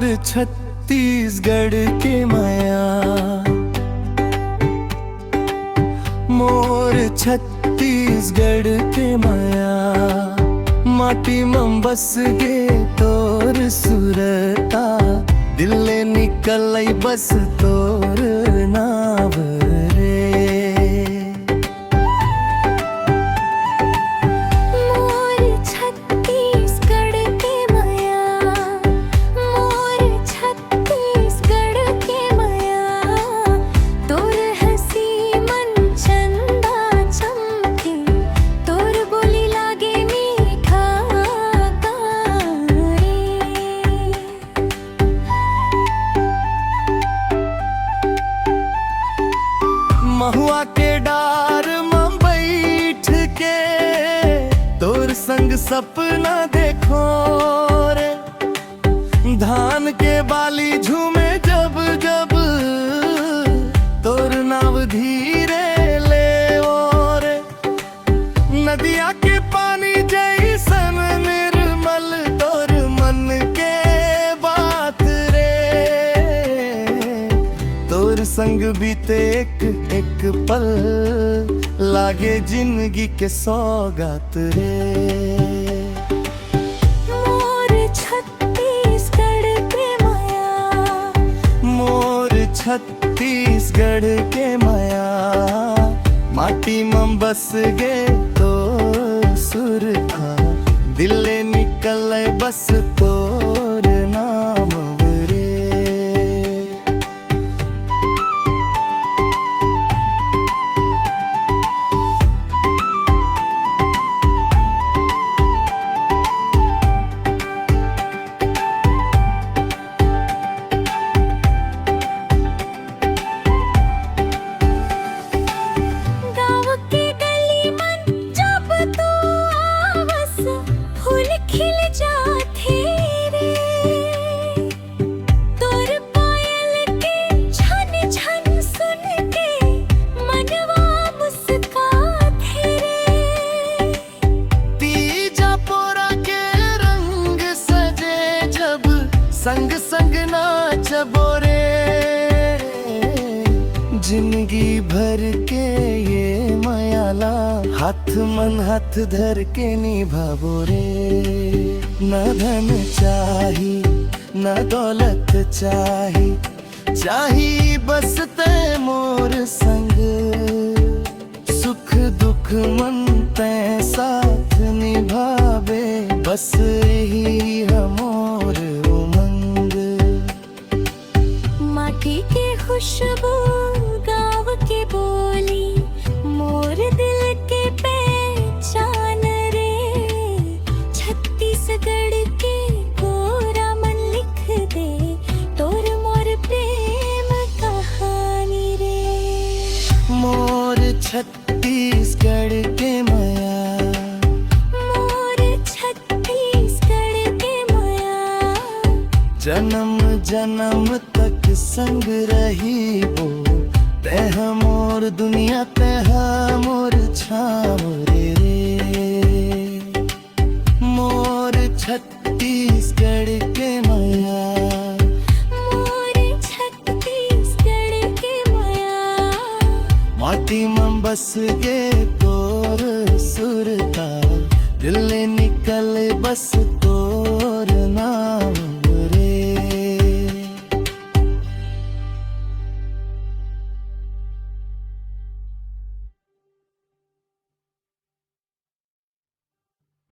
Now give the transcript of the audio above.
मोर छत्तीसगढ़ के माया, मोर छत्तीसगढ़ के माया। माटी में बस गे तोर सुरता, दिले निकल बस तोर नाव रे। मोर छत्तीसगढ़ के माया, मोर छत्तीसगढ़ के माया। तोर हंसी मन चंदा चमके, तोर बोली लागे मीठा गारे। महुआ के डार में बैठ के तोर संग सपना देखो रे। धान के बाली झूमे जब जब तोर नाव धीरे ले रे। नदिया के पानी जैसन निर्मल तोर मन के बात रे। तोर संग बीते एक पल लागे जिंदगी के सौगात रे। मोर छत्तीसगढ़ के माया, मोर छत्तीसगढ़ के माया। माटी में बस गे तो सुर था, दिले निकल बस तोर नाम रे। गाँव के गली मन जब तू आवस, फूल खिल जाथे रे। तोर पायल के छन छन सुन के मनवा मुस्काथे रे। तीजा पोरा के रंग सजे जब संग संग नाचबो रे। जिंदगी भर के ये मायाला हाथ मन हाथ धर के निभाबो रे। न धन चाही न दौलत चाही, चाही बस ते मोर संग। सुख दुख मन ते साथ निभावे, बस ही हमोर उमंग। माटी के खुशबू गाँव के बोली, मोर दिल के पहचान रे। छत्तीसगढ़ के गोरा मन लिख दे, तोर मोर प्रेम कहानी रे। मोर छत्तीसगढ़ के माया, मोर छत्तीसगढ़ के माया। जन्म जन्म तक संग रही वो। तेह मोर दुनिया तेह मोर छाव रे। मोर छत्तीसगढ़ के माया, मोर छत्तीसगढ़ के माया। माटी में बस गे तोर सुरता, दिले निकल बस